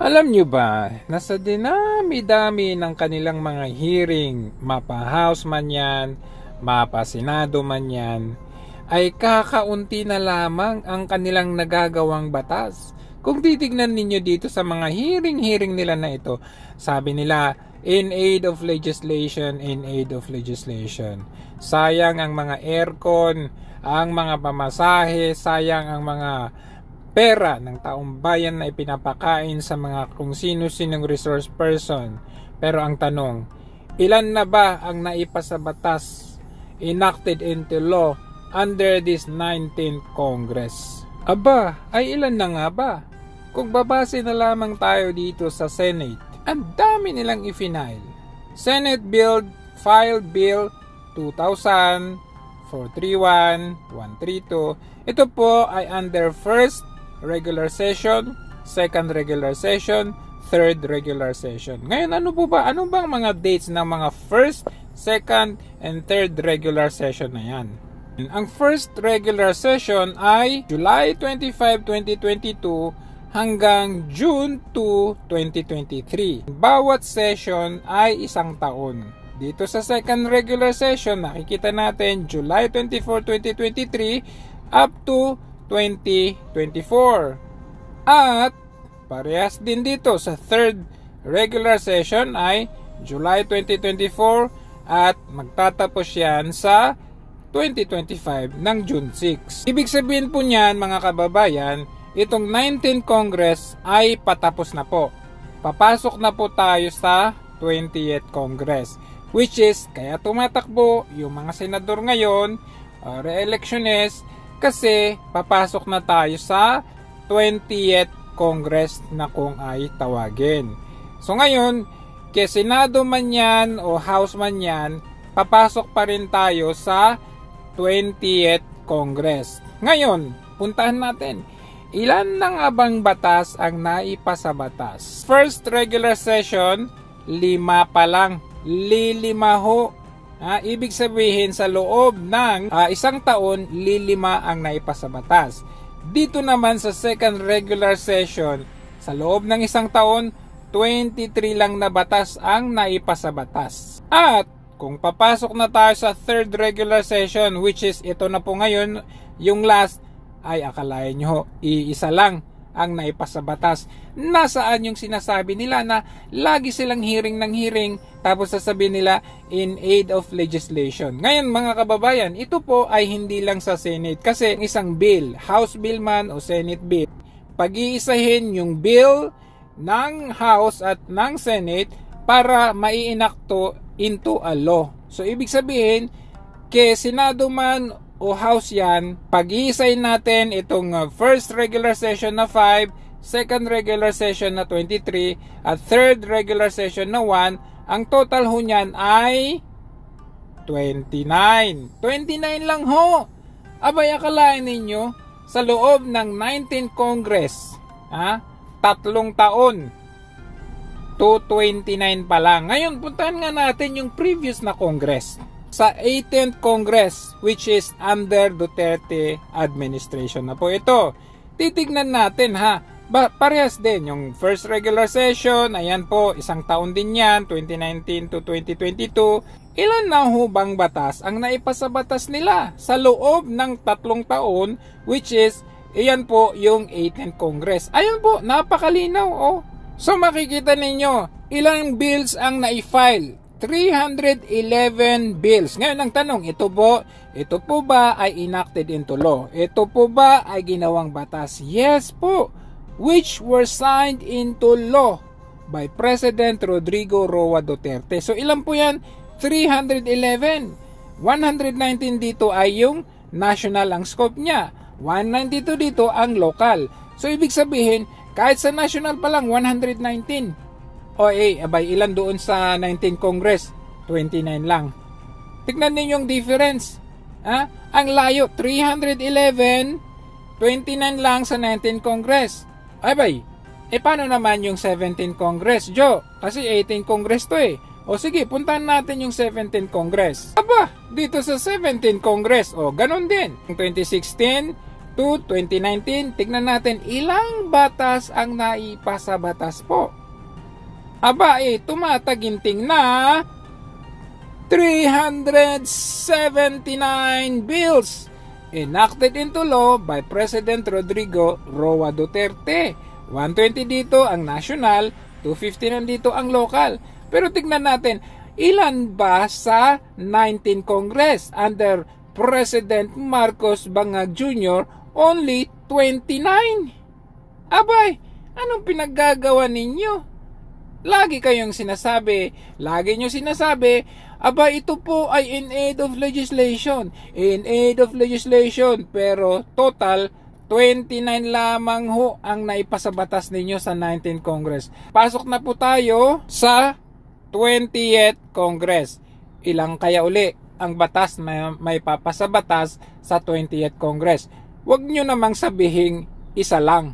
Alam nyo ba, nasa dinami-dami ng kanilang mga hearing, mapa-House man yan, mapa-Senado man yan, ay kakaunti na lamang ang kanilang nagagawang batas. Kung titignan ninyo dito sa mga hearing nila na ito, sabi nila, in aid of legislation, in aid of legislation. Sayang ang mga aircon, ang mga pamasahe, sayang ang mga pera ng taong bayan na ipinapakain sa mga kung sino-sinong resource person. Pero ang tanong, ilan na ba ang naipasa batas, enacted into law under this 19th Congress? Aba, ay ilan na nga ba? Kung babase na lamang tayo dito sa Senate, ang dami nilang i-file. Senate File Bill 2000, 431, 132. Ito po ay under first regular session, second regular session, third regular session. Ngayon, ano po ba? Ano bang mga dates ng mga first, second, and third regular session na yan? Ang first regular session ay July 25, 2022 hanggang June 2, 2023. Bawat session ay isang taon. Dito sa second regular session, nakikita natin July 24, 2023 up to 2024. At parehas din dito sa third regular session ay July 2024 at magtatapos yan sa 2025 ng June 6. Ibig sabihin po niyan, mga kababayan, itong 19th Congress ay patapos na po. Papasok na po tayo sa 20th Congress, which is kaya tumatakbo yung mga senador ngayon, re-electionist, kasi papasok na tayo sa 20th Congress na kung ay tawagin. So ngayon, kaya Senado man yan o House man yan, papasok pa rin tayo sa 20th Congress. Ngayon, puntahan natin, ilan na nga bang batas ang naipasa batas? First regular session, 5 pa lang. Lilima ho. Ibig sabihin sa loob ng isang taon, 5 ang naipasa batas. Dito naman sa second regular session, sa loob ng isang taon, 23 lang na batas ang naipasa batas. At kung papasok na tayo sa third regular session, which is ito na po ngayon, yung last, ay akalain nyo, iisa lang ang naipasa batas. Nasaan yung sinasabi nila na lagi silang hearing ng hearing tapos sasabihin nila in aid of legislation. Ngayon mga kababayan, ito po ay hindi lang sa Senate kasi isang bill, House bill man o Senate bill, pag-iisahin yung bill ng House at ng Senate para maiinakto into a law. So ibig sabihin, kay Senado man o House yan, pag-iisayin natin itong first regular session na 5, second regular session na 23, at third regular session na 1, ang total ho niyan ay 29. 29 lang ho! Abay, akalain ninyo, sa loob ng 19th Congress, 3 taon, 229 pa lang. Ngayon, puntahan nga natin yung previous na Congress. Sa 18th Congress, which is under Duterte administration na po ito. Titignan natin parehas din yung first regular session, ayan po, isang taon din yan, 2019 to 2022. Ilan na ho bang batas ang naipasa batas nila sa loob ng 3 taon, which is, ayan po yung 18th Congress. Ayan po, napakalinaw oh. So makikita ninyo, ilang bills ang na-file? 311 bills. Ngayon ang tanong, ito po ba ay enacted into law? Ito po ba ay ginawang batas? Yes po. Which were signed into law by President Rodrigo Roa Duterte. So ilan po yan? 311. 119 dito ay yung national ang scope niya. 192 dito ang local. So ibig sabihin, kahit sa national pa lang, 119. Abay, ilan doon sa 19th Congress? 29 lang. Tignan ninyo yung difference. Ang layo, 311, 29 lang sa 19th Congress. Abay, paano naman yung 17th Congress, Joe? Kasi 18th Congress to eh. O sige, puntahan natin yung 17th Congress. Aba, dito sa 17th Congress, ganun din. 2016, to 2019, tignan natin ilang batas ang naipasa batas po. Aba, tumataginting na 379 bills enacted into law by President Rodrigo Roa Duterte. 120 dito ang national, 250 nandito ang local. Pero tignan natin, ilan ba sa 19 Congress under President Marcos Bangag Jr.? Only 29. Abay, anong pinaggagawa ninyo? Lagi kayong sinasabi, aba ito po ay in aid of legislation, pero total 29 lamang ho ang naipasa batas ninyo sa 19th Congress. Pasok na po tayo sa 20th Congress. Ilang kaya uli ang batas na may papasa batas sa 20th Congress? Huwag nyo namang sabihing isa lang.